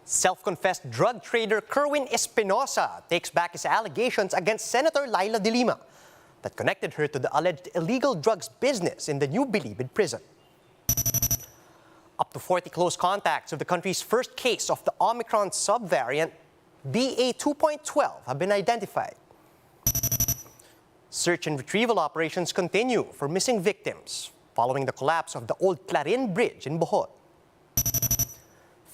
Self-confessed drug trader Kerwin Espinosa takes back his allegations against Senator Leila De Lima that connected her to the alleged illegal drugs business in the New Bilibid prison. Up to 40 close contacts of the country's first case of the Omicron subvariant BA.2.12 have been identified. Search and retrieval operations continue for missing victims following the collapse of the old Clarin Bridge in Bohol.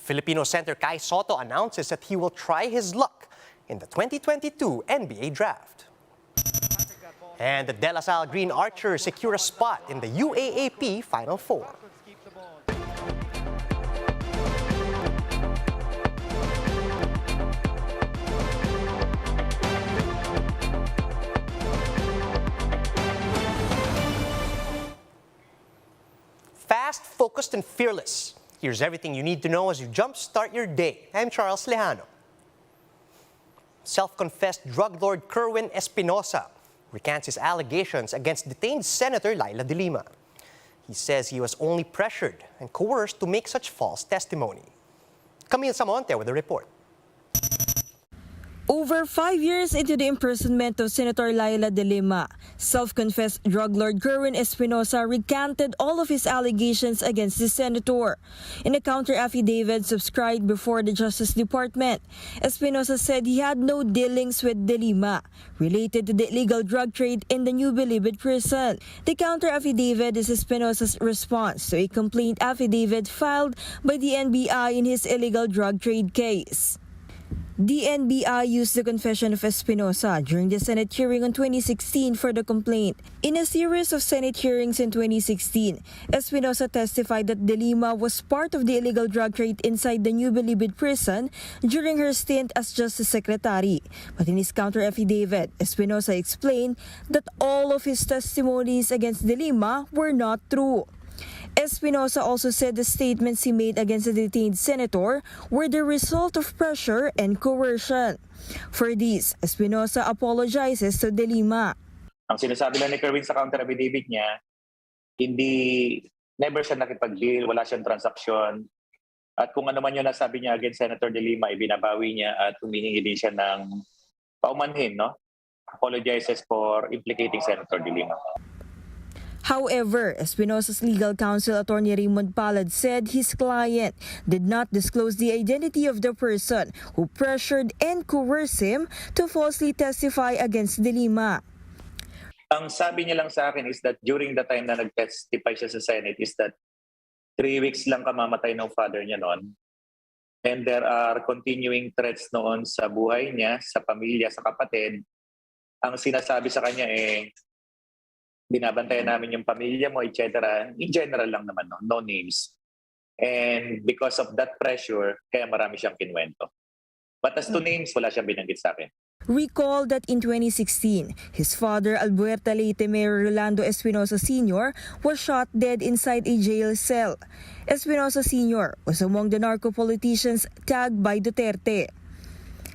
Filipino center Kai Soto announces that he will try his luck in the 2022 NBA draft. And the De La Salle Green Archers secure a spot in the UAAP Final Four. Fast, focused, and fearless. Here's everything you need to know as you jumpstart your day. I'm Charles Lejano. Self-confessed drug lord Kerwin Espinosa recants his allegations against detained Senator Leila De Lima. He says he was only pressured and coerced to make such false testimony. Camille Samonte with the report. Over 5 years into the imprisonment of Senator Leila De Lima, self-confessed drug lord Kerwin Espinosa recanted all of his allegations against the senator. In a counter-affidavit subscribed before the Justice Department, Espinosa said he had no dealings with De Lima related to the illegal drug trade in the New Bilibid prison. The counter-affidavit is Espinosa's response to a complaint affidavit filed by the NBI in his illegal drug trade case. The NBI used the confession of Espinosa during the Senate hearing on 2016 for the complaint. In a series of Senate hearings in 2016, Espinosa testified that De Lima was part of the illegal drug trade inside the New Bilibid prison during her stint as Justice Secretary. But in his counter-affidavit, Espinosa explained that all of his testimonies against De Lima were not true. Espinosa also said the statements he made against the detained senator were the result of pressure and coercion. For this, Espinosa apologizes to De Lima. Ang sinasabi lang ni Kerwin sa counter-affidavit niya, never siya nakipag-deal, wala siyang transaksyon. At kung ano man yung nasabi niya against Senator De Lima, ibinabawi niya at humihingi din siya ng paumanhin, no? Apologizes for implicating Senator De Lima. However, Espinosa's legal counsel, Attorney Raymond Palad, said his client did not disclose the identity of the person who pressured and coerced him to falsely testify against De Lima. Ang sabi niya lang sa akin is that during the time na nag-testify siya sa Senate is that 3 weeks lang kamamatay ng father niya noon. And there are continuing threats noon sa buhay niya, sa pamilya, sa kapatid. Ang sinasabi sa kanya binabantayan namin yung pamilya mo, etc. In general lang naman, no names. And because of that pressure, kaya marami siyang kinuwento. But as to names, wala siyang binanggit sa akin. Recall that in 2016, his father, Alberta Leyte Mayor Rolando Espinosa Sr., was shot dead inside a jail cell. Espinosa Sr. was among the narco-politicians tagged by Duterte.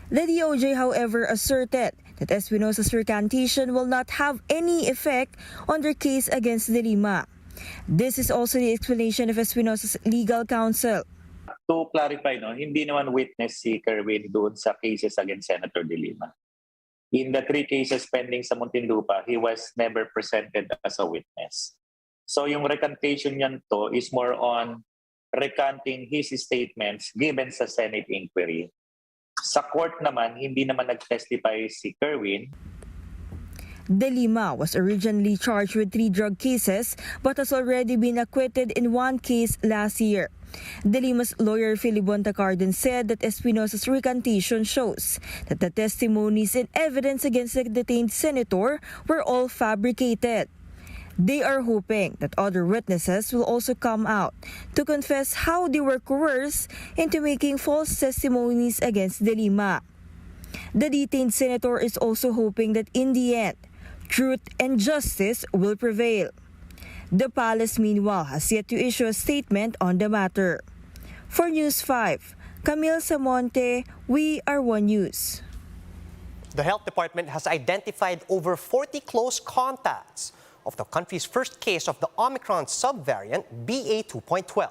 The DOJ, however, asserted that Espinosa's recantation will not have any effect on their case against De Lima. This is also the explanation of Espinosa's legal counsel. To clarify, hindi naman witness si Kerwin doon sa cases against Senator De Lima. In the 3 cases pending sa Muntinlupa, he was never presented as a witness. So yung recantation niyan to is more on recanting his statements given sa Senate inquiry. Sa court naman, hindi naman nag-testify si Kerwin. De Lima was originally charged with 3 drug cases but has already been acquitted in 1 case last year. De Lima's lawyer Filibon Tacarden said that Espinosa's recantation shows that the testimonies and evidence against the detained senator were all fabricated. They are hoping that other witnesses will also come out to confess how they were coerced into making false testimonies against De Lima. The detained senator is also hoping that in the end, truth and justice will prevail. The palace, meanwhile, has yet to issue a statement on the matter. For News 5, Camille Samonte, We Are One News. The Health Department has identified over 40 close contacts of the country's first case of the Omicron subvariant BA.2.12.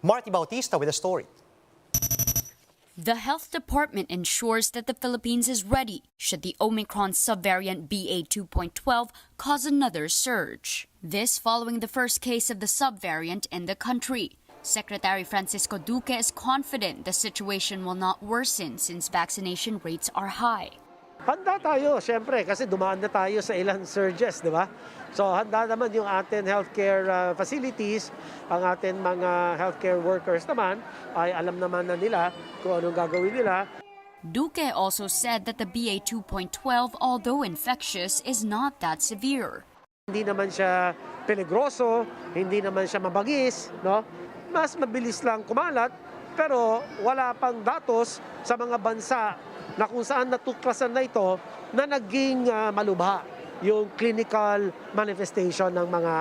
Marty Bautista with the story. The health department ensures that the Philippines is ready should the Omicron subvariant BA.2.12 cause another surge. This following the first case of the subvariant in the country. Secretary Francisco Duque is confident the situation will not worsen since vaccination rates are high. Handa tayo, siyempre, kasi dumaan na tayo sa ilang surges, di ba? So handa naman yung ating healthcare facilities, ang ating mga healthcare workers naman, ay alam naman na nila kung anong gagawin nila. Duque also said that the BA.2.12, although infectious, is not that severe. Hindi naman siya peligroso, hindi naman siya mabagis, no? Mas mabilis lang kumalat, pero wala pang datos sa mga bansa na kung saan natuklasan na ito na naging malubha yung clinical manifestation ng mga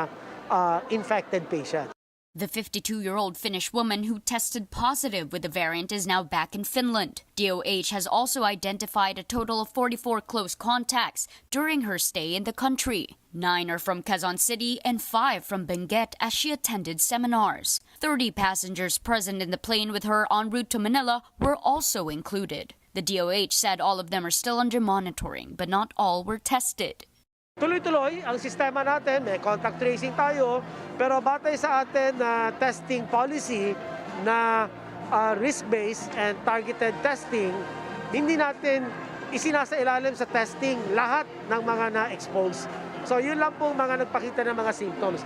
infected patient. The 52-year-old Finnish woman who tested positive with the variant is now back in Finland. DOH has also identified a total of 44 close contacts during her stay in the country. 9 are from Quezon City and 5 from Benguet as she attended seminars. 30 passengers present in the plane with her en route to Manila were also included. The DOH said all of them are still under monitoring, but not all were tested. Tuloy-tuloy ang sistema natin, may contact tracing tayo, pero batay sa atin na testing policy na risk-based and targeted testing, hindi natin isinasailalim sa testing lahat ng mga na-expose. So yun lang po mga nagpakita ng mga symptoms.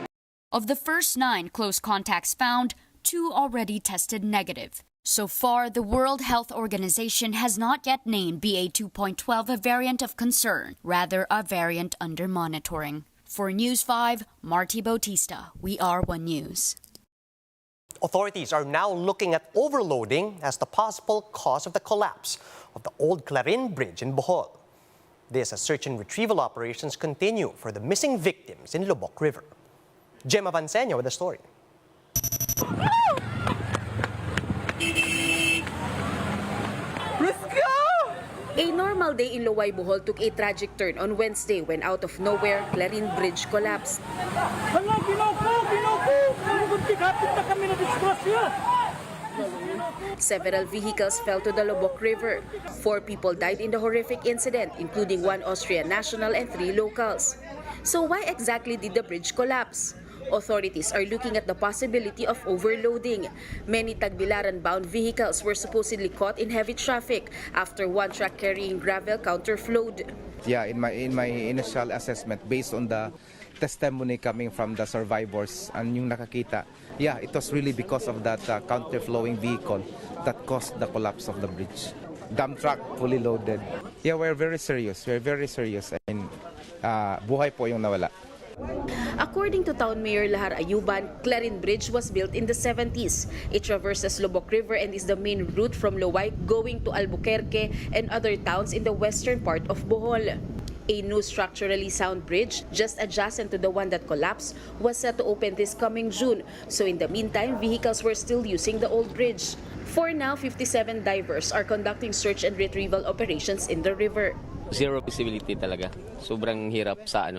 Of the first 9 close contacts found, 2 already tested negative. So far, the World Health Organization has not yet named BA.2.12 a variant of concern, rather a variant under monitoring. For News 5, Marty Bautista, We Are One News. Authorities are now looking at overloading as the possible cause of the collapse of the old Clarin Bridge in Bohol. This as search and retrieval operations continue for the missing victims in Lubok River. Gemma Vanseño with the story. A normal day in Luway, Bohol took a tragic turn on Wednesday when out of nowhere, Clarin Bridge collapsed. Several vehicles fell to the Lubok River. 4 people died in the horrific incident, including 1 Austrian national and 3 locals. So why exactly did the bridge collapse? Authorities are looking at the possibility of overloading. Many Tagbilaran-bound vehicles were supposedly caught in heavy traffic after 1 truck carrying gravel counterflowed. Yeah, in my initial assessment, based on the testimony coming from the survivors and yung nakakita, yeah, it was really because of that counterflowing vehicle that caused the collapse of the bridge. Dump truck fully loaded. Yeah, we're very serious. And buhay po yung nawala. According to Town Mayor Lahar Ayuban, Clarin Bridge was built in the 70s. It traverses Lubok River and is the main route from Luway going to Albuquerque and other towns in the western part of Bohol. A new structurally sound bridge, just adjacent to the one that collapsed, was set to open this coming June. So in the meantime, vehicles were still using the old bridge. For now, 57 divers are conducting search and retrieval operations in the river. Zero visibility talaga. Sobrang hirap sa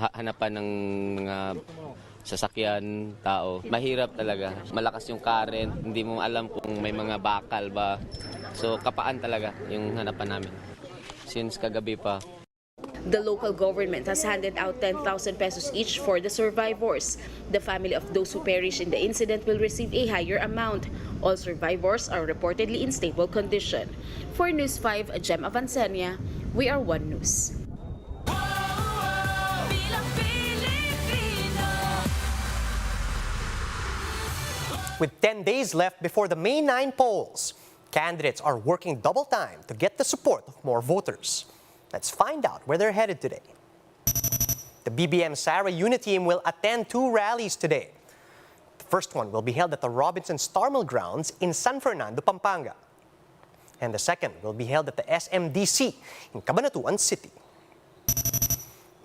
hanapan ng mga sasakyan, tao. Mahirap talaga. Malakas yung current, hindi mo alam kung may mga bakal ba. So kapaan talaga yung hanapan namin. Since kagabi pa. The local government has handed out 10,000 pesos each for the survivors. The family of those who perished in the incident will receive a higher amount. All survivors are reportedly in stable condition. For News 5, Gemma Vanseño, We Are One News. With 10 days left before the May 9 polls, candidates are working double time to get the support of more voters. Let's find out where they're headed today. The BBM Sara Unit Team will attend 2 rallies today. The first one will be held at the Robinson Star Mill grounds in San Fernando, Pampanga. And the second will be held at the SMDC in Cabanatuan City.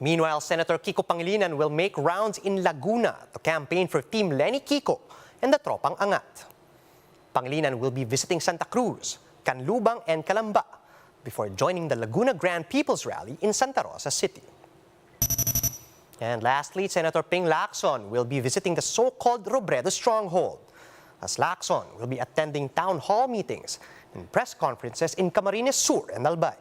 Meanwhile, Senator Kiko Pangilinan will make rounds in Laguna to campaign for Team Lenny Kiko and the Tropang Angat. Pangilinan will be visiting Santa Cruz, Canlubang, and Calamba before joining the Laguna Grand People's Rally in Santa Rosa City. And lastly, Senator Ping Lacson will be visiting the so-called Robredo stronghold, as Lacson will be attending town hall meetings in press conferences in Camarines Sur and Albay.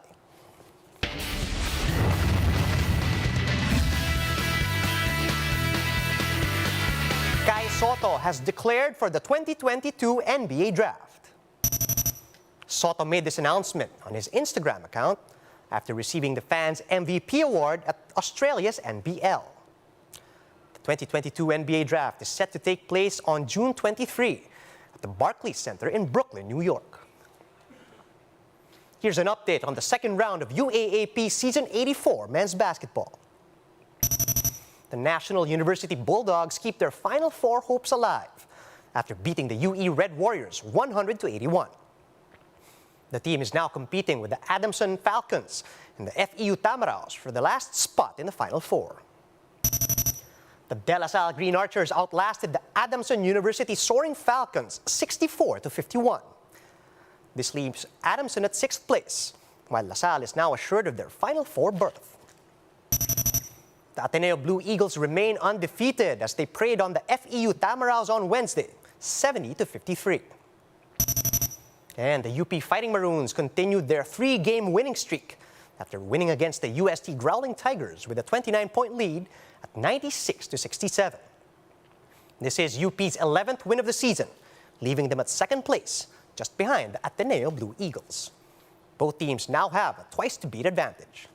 Kai Soto has declared for the 2022 NBA Draft. Soto made this announcement on his Instagram account after receiving the Fans MVP award at Australia's NBL. The 2022 NBA Draft is set to take place on June 23 at the Barclays Center in Brooklyn, New York. Here's an update on the second round of UAAP Season 84 men's basketball. The National University Bulldogs keep their Final Four hopes alive after beating the UE Red Warriors 100-81. The team is now competing with the Adamson Falcons and the FEU Tamaraos for the last spot in the Final Four. The De La Salle Green Archers outlasted the Adamson University Soaring Falcons 64-51. This leaves Adamson at 6th place, while La Salle is now assured of their Final Four berth. The Ateneo Blue Eagles remain undefeated as they preyed on the FEU Tamaraos on Wednesday, 70-53. And the UP Fighting Maroons continued their 3-game winning streak after winning against the UST Growling Tigers with a 29-point lead at 96-67. This is UP's 11th win of the season, leaving them at 2nd place, just behind the Ateneo Blue Eagles. Both teams now have a twice-to-beat advantage.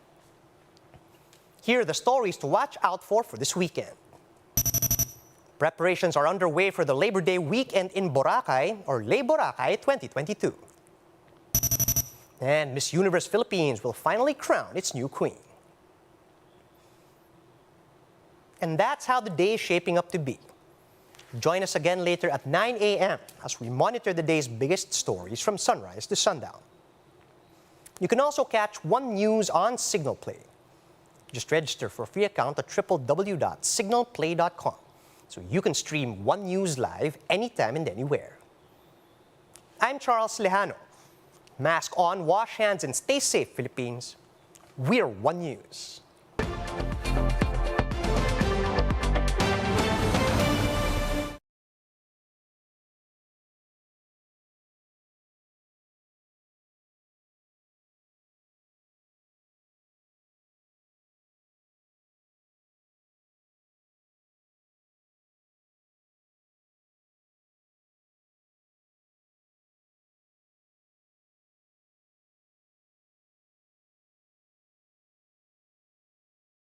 Here are the stories to watch out for this weekend. Preparations are underway for the Labor Day weekend in Boracay, or Le Boracay 2022. And Miss Universe Philippines will finally crown its new queen. And that's how the day is shaping up to be. Join us again later at 9 a.m. as we monitor the day's biggest stories from sunrise to sundown. You can also catch One News on Signal Play. Just register for a free account at www.signalplay.com so you can stream One News live anytime and anywhere. I'm Charles Lejano. Mask on, wash hands, and stay safe, Philippines. We're One News.